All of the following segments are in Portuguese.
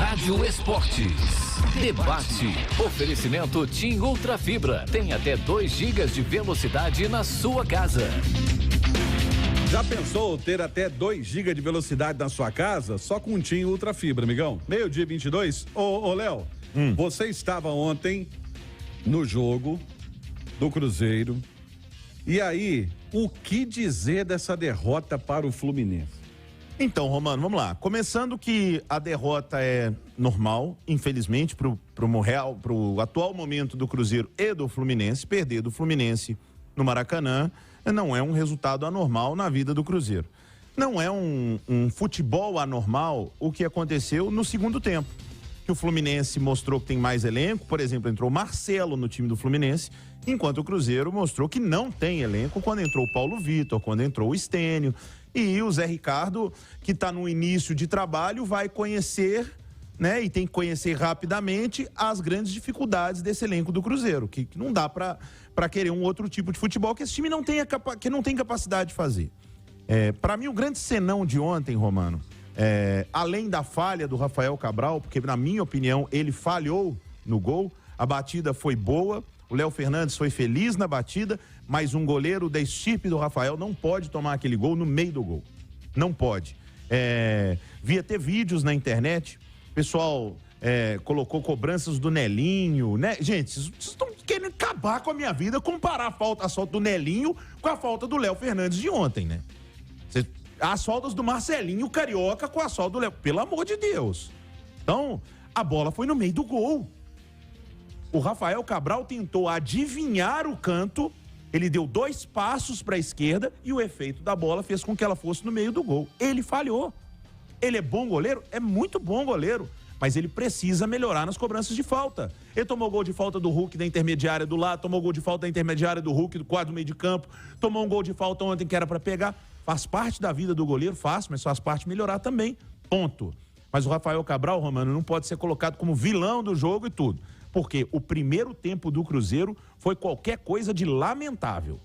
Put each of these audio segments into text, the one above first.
Rádio Esportes. Debate. Oferecimento TIM Ultra Fibra. Tem até 2 GB de velocidade na sua casa. Já pensou ter até 2 GB de velocidade na sua casa? Só com um TIM Ultra Fibra, amigão. 12:22. Ô, Léo, você estava ontem no jogo do Cruzeiro. E aí, o que dizer dessa derrota para o Fluminense? Então, Romano, vamos lá. Começando que a derrota é normal, infelizmente, pro atual momento do Cruzeiro e do Fluminense. Perder do Fluminense no Maracanã não é um resultado anormal na vida do Cruzeiro. Não é um futebol anormal o que aconteceu no segundo tempo. Que o Fluminense mostrou que tem mais elenco, por exemplo, entrou o Marcelo no time do Fluminense, enquanto o Cruzeiro mostrou que não tem elenco quando entrou o Paulo Vitor, quando entrou o Stênio. E o Zé Ricardo, que está no início de trabalho, vai conhecer, né, e tem que conhecer rapidamente as grandes dificuldades desse elenco do Cruzeiro, que não dá para querer um outro tipo de futebol que esse time não tem capacidade de fazer. Para mim, o grande senão de ontem, Romano, além da falha do Rafael Cabral, porque na minha opinião ele falhou no gol, a batida foi boa, o Léo Fernandes foi feliz na batida, mas um goleiro da estirpe do Rafael não pode tomar aquele gol no meio do gol. Não pode. Via ter vídeos na internet, o pessoal colocou cobranças do Nelinho, né? Gente, vocês estão querendo acabar com a minha vida, comparar a falta do Nelinho com a falta do Léo Fernandes de ontem, né? As faltas do Marcelinho Carioca com a falta do Léo, pelo amor de Deus. Então, a bola foi no meio do gol. O Rafael Cabral tentou adivinhar o canto, ele deu 2 passos para a esquerda e o efeito da bola fez com que ela fosse no meio do gol. Ele falhou. Ele é bom goleiro? É muito bom goleiro, mas ele precisa melhorar nas cobranças de falta. Ele tomou gol de falta do Hulk da intermediária do lado, tomou gol de falta da intermediária do Hulk do quadro do meio de campo, tomou um gol de falta ontem que era para pegar. Faz parte da vida do goleiro, mas faz parte melhorar também, ponto. Mas o Rafael Cabral, Romano, não pode ser colocado como vilão do jogo e tudo. Porque o primeiro tempo do Cruzeiro foi qualquer coisa de lamentável.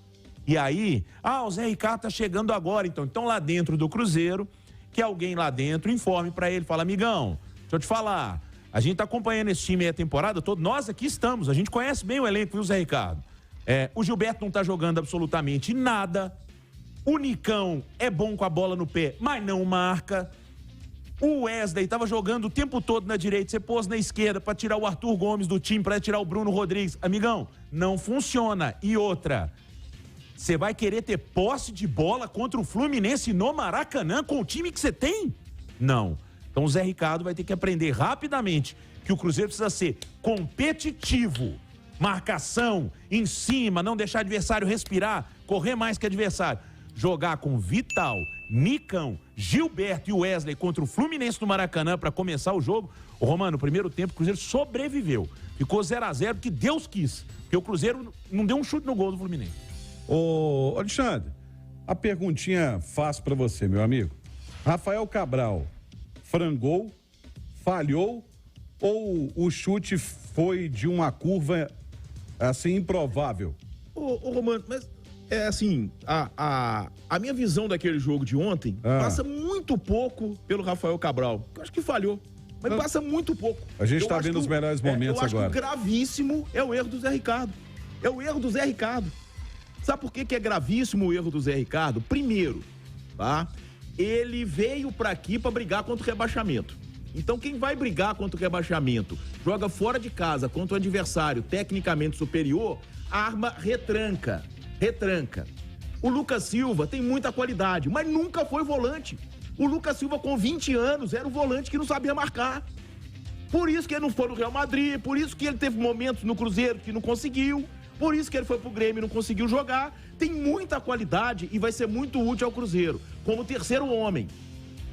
E aí, o Zé Ricardo tá chegando agora, então lá dentro do Cruzeiro, que alguém lá dentro informe para ele, fala, amigão, deixa eu te falar, a gente tá acompanhando esse time aí a temporada toda, nós aqui estamos, a gente conhece bem o elenco, viu, Zé Ricardo? O Gilberto não tá jogando absolutamente nada, o Nicão é bom com a bola no pé, mas não marca. O Wesley estava jogando o tempo todo na direita, você pôs na esquerda para tirar o Arthur Gomes do time, para tirar o Bruno Rodrigues. Amigão, não funciona. E outra, você vai querer ter posse de bola contra o Fluminense no Maracanã com o time que você tem? Não. Então o Zé Ricardo vai ter que aprender rapidamente que o Cruzeiro precisa ser competitivo. Marcação, em cima, não deixar o adversário respirar, correr mais que o adversário. Jogar com Vital, Nicão, Gilberto e Wesley contra o Fluminense no Maracanã para começar o jogo. O Romano, no primeiro tempo, o Cruzeiro sobreviveu. Ficou 0-0 porque Deus quis. Porque o Cruzeiro não deu um chute no gol do Fluminense. Ô, Alexandre, a perguntinha fácil para você, meu amigo. Rafael Cabral frangou, falhou ou o chute foi de uma curva assim improvável? Ô, Romano, mas assim, a minha visão daquele jogo de ontem passa muito pouco pelo Rafael Cabral. Eu acho que falhou, mas passa muito pouco. A gente tá vendo os melhores momentos agora. Eu acho que o gravíssimo é o erro do Zé Ricardo. É o erro do Zé Ricardo. Sabe por que é gravíssimo o erro do Zé Ricardo? Primeiro, tá? Ele veio pra aqui pra brigar contra o rebaixamento. Então quem vai brigar contra o rebaixamento, joga fora de casa contra o adversário tecnicamente superior, arma retranca. O Lucas Silva tem muita qualidade, mas nunca foi volante. O Lucas Silva com 20 anos era um volante que não sabia marcar. Por isso que ele não foi no Real Madrid, por isso que ele teve momentos no Cruzeiro que não conseguiu, por isso que ele foi pro Grêmio e não conseguiu jogar. Tem muita qualidade e vai ser muito útil ao Cruzeiro, como terceiro homem.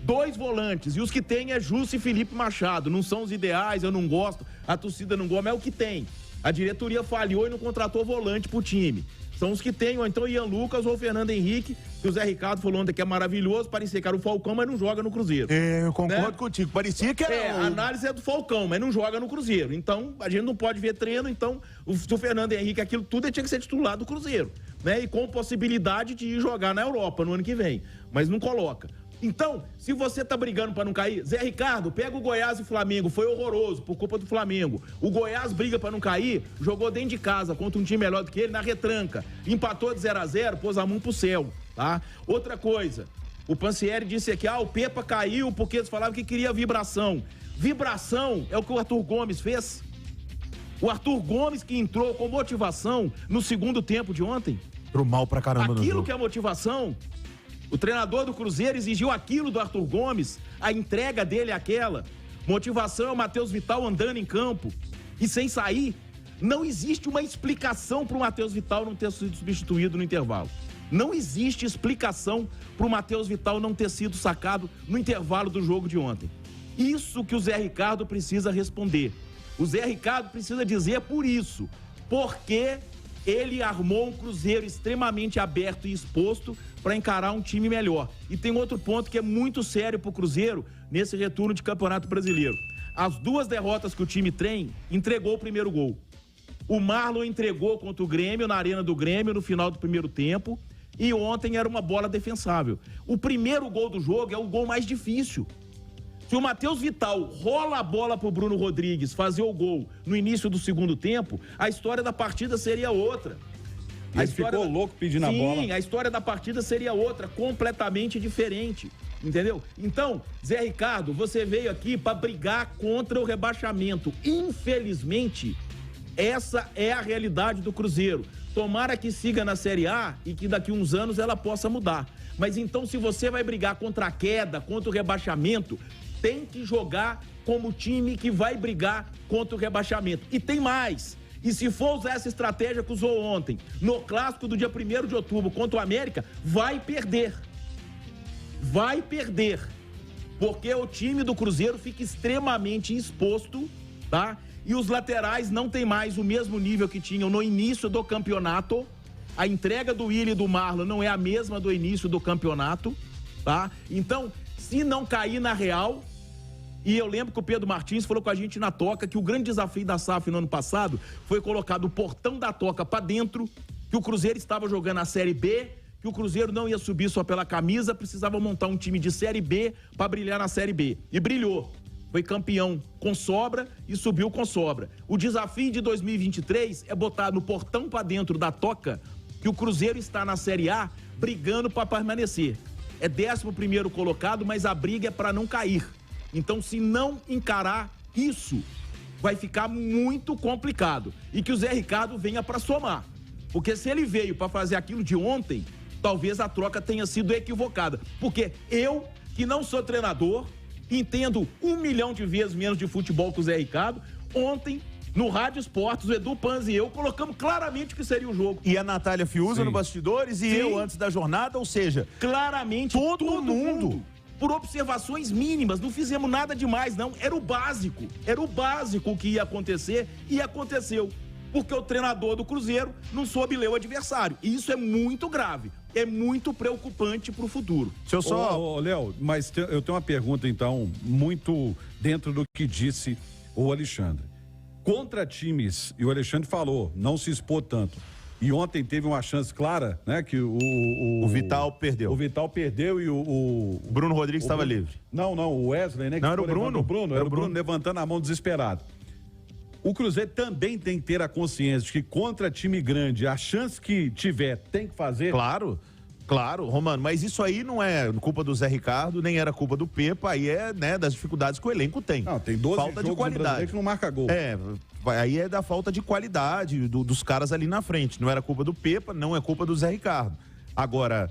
2 volantes, e os que tem é Justo e Felipe Machado. Não são os ideais, eu não gosto, a torcida não gosta, mas é o que tem. A diretoria falhou e não contratou volante pro time. São os que tem, ou então Ian Lucas ou Fernando Henrique, que o Zé Ricardo falou ontem que é maravilhoso, parecia que era o Falcão, mas não joga no Cruzeiro. Eu concordo contigo, parecia que era... A análise é do Falcão, mas não joga no Cruzeiro. Então, a gente não pode ver treino, então, se o Fernando Henrique, aquilo tudo, ele tinha que ser titular do Cruzeiro, né? E com possibilidade de ir jogar na Europa no ano que vem, mas não coloca. Então, se você tá brigando pra não cair, Zé Ricardo, pega o Goiás e Flamengo, foi horroroso por culpa do Flamengo. O Goiás briga pra não cair, jogou dentro de casa contra um time melhor do que ele na retranca. Empatou de 0-0, pôs a mão pro céu, tá? Outra coisa, o Pansieri disse aqui, o Pepa caiu porque eles falavam que queria vibração. Vibração é o que o Arthur Gomes fez. O Arthur Gomes que entrou com motivação no segundo tempo de ontem. Pro mal pra caramba no jogo. Aquilo que é motivação. O treinador do Cruzeiro exigiu aquilo do Arthur Gomes, a entrega dele é aquela. Motivação é o Matheus Vital andando em campo e sem sair. Não existe uma explicação para o Matheus Vital não ter sido substituído no intervalo. Não existe explicação para o Matheus Vital não ter sido sacado no intervalo do jogo de ontem. Isso que o Zé Ricardo precisa responder. O Zé Ricardo precisa dizer por isso. Porque ele armou um Cruzeiro extremamente aberto e exposto para encarar um time melhor. E tem outro ponto que é muito sério para o Cruzeiro nesse retorno de Campeonato Brasileiro. As duas derrotas que o time tem, entregou o primeiro gol. O Marlon entregou contra o Grêmio, na Arena do Grêmio, no final do primeiro tempo. E ontem era uma bola defensável. O primeiro gol do jogo é o gol mais difícil. Se o Matheus Vital rola a bola pro Bruno Rodrigues fazer o gol no início do segundo tempo, a história da partida seria outra. Ele ficou louco pedindo a bola. Sim, a história da partida seria outra, completamente diferente. Entendeu? Então, Zé Ricardo, você veio aqui para brigar contra o rebaixamento. Infelizmente, essa é a realidade do Cruzeiro. Tomara que siga na Série A e que daqui uns anos ela possa mudar. Mas então, se você vai brigar contra a queda, contra o rebaixamento, tem que jogar como time que vai brigar contra o rebaixamento. E tem mais. E se for usar essa estratégia que usou ontem, no clássico do dia 1º de outubro contra o América, vai perder. Vai perder. Porque o time do Cruzeiro fica extremamente exposto, tá? E os laterais não tem mais o mesmo nível que tinham no início do campeonato. A entrega do Willian e do Marlon não é a mesma do início do campeonato, tá? Então, se não cair na real... E eu lembro que o Pedro Martins falou com a gente na Toca que o grande desafio da SAF no ano passado foi colocar o portão da Toca para dentro, que o Cruzeiro estava jogando a Série B, que o Cruzeiro não ia subir só pela camisa, precisava montar um time de Série B para brilhar na Série B. E brilhou. Foi campeão com sobra e subiu com sobra. O desafio de 2023 é botar no portão para dentro da Toca que o Cruzeiro está na Série A brigando para permanecer. É 11º colocado, mas a briga é para não cair. Então, se não encarar isso, vai ficar muito complicado. E que o Zé Ricardo venha para somar. Porque se ele veio para fazer aquilo de ontem, talvez a troca tenha sido equivocada. Porque eu, que não sou treinador, entendo 1 milhão de vezes menos de futebol que o Zé Ricardo, ontem, no Rádio Esportes, o Edu Panz e eu colocamos claramente o que seria o jogo. E a Natália Fiuza no bastidores e Sim. eu antes da jornada, ou seja... Claramente, todo mundo... Por observações mínimas, não fizemos nada demais, não. Era o básico que ia acontecer e aconteceu. Porque o treinador do Cruzeiro não soube ler o adversário. E isso é muito grave, é muito preocupante pro futuro. Se eu só... Léo, mas eu tenho uma pergunta, então, muito dentro do que disse o Alexandre. Contra times, e o Alexandre falou, não se expor tanto. E ontem teve uma chance clara, né? Que o Vital perdeu. O Vital perdeu e o Bruno Rodrigues estava livre. Não, o Wesley, né? Não, era o Bruno. Era o Bruno levantando a mão desesperado. O Cruzeiro também tem que ter a consciência de que contra time grande, a chance que tiver, tem que fazer. Claro, Romano, mas isso aí não é culpa do Zé Ricardo, nem era culpa do Pepa, aí é, né, das dificuldades que o elenco tem. Não, tem 12 falta de qualidade que não marca gol. Aí é da falta de qualidade dos caras ali na frente. Não era culpa do Pepa, não é culpa do Zé Ricardo. Agora,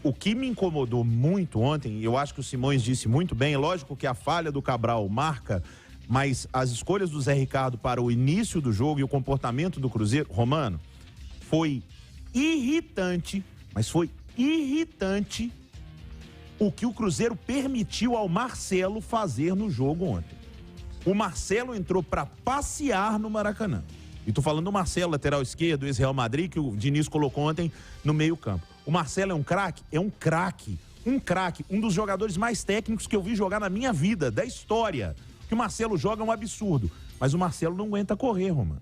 o que me incomodou muito ontem, eu acho que o Simões disse muito bem, é lógico que a falha do Cabral marca, mas as escolhas do Zé Ricardo para o início do jogo e o comportamento do Cruzeiro, Romano, foi irritante, mas foi irritante o que o Cruzeiro permitiu ao Marcelo fazer no jogo ontem. O Marcelo entrou para passear no Maracanã. E tô falando do Marcelo, lateral esquerdo, ex-Real Madrid, que o Diniz colocou ontem no meio-campo. O Marcelo é um craque? É um craque. Um dos jogadores mais técnicos que eu vi jogar na minha vida, da história. O que o Marcelo joga é um absurdo. Mas o Marcelo não aguenta correr, Romano.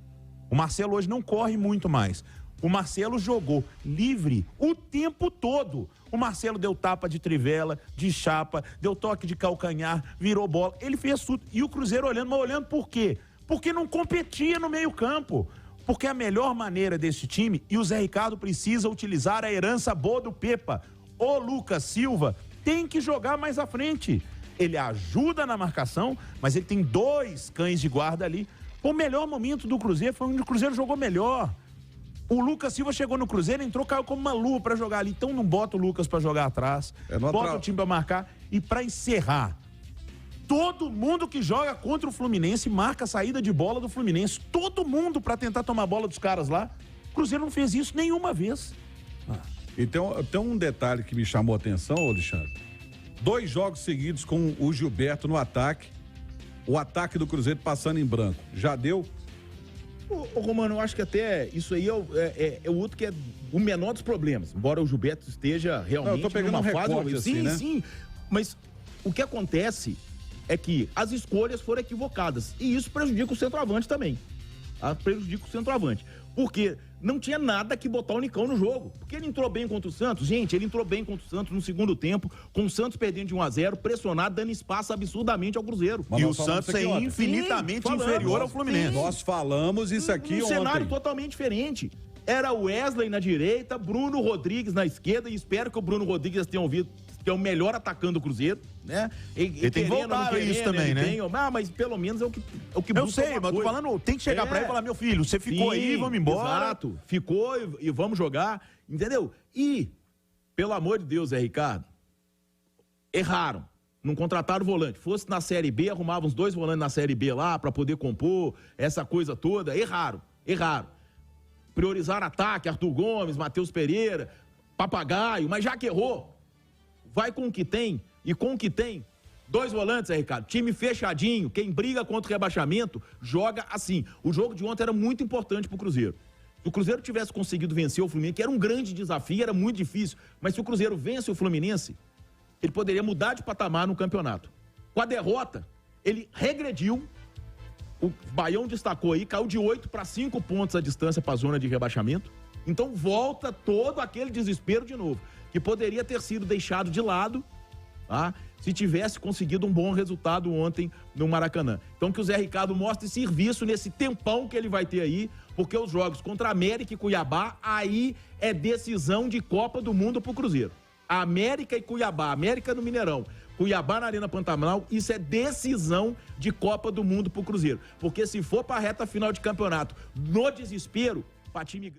O Marcelo hoje não corre muito mais. O Marcelo jogou livre o tempo todo. O Marcelo deu tapa de trivela, de chapa, deu toque de calcanhar, virou bola. Ele fez tudo. E o Cruzeiro olhando, mas olhando por quê? Porque não competia no meio-campo. Porque a melhor maneira desse time, e o Zé Ricardo precisa utilizar a herança boa do Pepa. O Lucas Silva tem que jogar mais à frente. Ele ajuda na marcação, mas ele tem 2 cães de guarda ali. O melhor momento do Cruzeiro foi onde o Cruzeiro jogou melhor. O Lucas Silva chegou no Cruzeiro, entrou, caiu como uma luva pra jogar ali. Então não bota o Lucas pra jogar atrás. Bota o time pra marcar. E pra encerrar, todo mundo que joga contra o Fluminense marca a saída de bola do Fluminense. Todo mundo pra tentar tomar a bola dos caras lá. O Cruzeiro não fez isso nenhuma vez. E tem um detalhe que me chamou a atenção, Alexandre. 2 jogos seguidos com o Gilberto no ataque. O ataque do Cruzeiro passando em branco. Já deu? Ô, Romano, eu acho que até isso aí é o outro que é o menor dos problemas. Embora o Gilberto esteja realmente eu tô pegando numa um fase... recorte assim, né? Sim. Mas o que acontece é que as escolhas foram equivocadas. E isso prejudica o centroavante também. Tá? Prejudica o centroavante. Porque não tinha nada que botar o Nicão no jogo. Porque ele entrou bem contra o Santos. Gente, ele entrou bem contra o Santos no segundo tempo, com o Santos perdendo de 1-0, pressionado, dando espaço absurdamente ao Cruzeiro. E o Santos é infinitamente inferior ao Fluminense. Nós falamos isso aqui ontem. Um cenário totalmente diferente. Era o Wesley na direita, Bruno Rodrigues na esquerda, e espero que o Bruno Rodrigues tenha ouvido que é o melhor atacante do Cruzeiro, né? Ele tem que voltar a isso também, né? Mas pelo menos é o que eu sei, mas eu tô falando, tem que chegar pra ele e falar, meu filho, você ficou aí, vamos embora. Exato, ficou e vamos jogar, entendeu? E, pelo amor de Deus, Zé Ricardo, erraram. Não contrataram volante. Fosse na Série B, arrumavam uns 2 volantes na Série B lá pra poder compor essa coisa toda. Erraram. Priorizaram ataque, Arthur Gomes, Matheus Pereira, Papagaio, mas já que errou, vai com o que tem, e com o que tem, 2 volantes, Ricardo, time fechadinho, quem briga contra o rebaixamento, joga assim. O jogo de ontem era muito importante pro Cruzeiro. Se o Cruzeiro tivesse conseguido vencer o Fluminense, que era um grande desafio, era muito difícil, mas se o Cruzeiro vence o Fluminense, ele poderia mudar de patamar no campeonato. Com a derrota, ele regrediu, o Baião destacou aí, caiu de 8 para 5 pontos a distância para a zona de rebaixamento, então volta todo aquele desespero de novo, que poderia ter sido deixado de lado, tá? Se tivesse conseguido um bom resultado ontem no Maracanã. Então que o Zé Ricardo mostre serviço nesse tempão que ele vai ter aí, porque os jogos contra América e Cuiabá, aí é decisão de Copa do Mundo pro Cruzeiro. América e Cuiabá, América no Mineirão, Cuiabá na Arena Pantanal, isso é decisão de Copa do Mundo pro Cruzeiro. Porque se for pra reta final de campeonato, no desespero, pra time...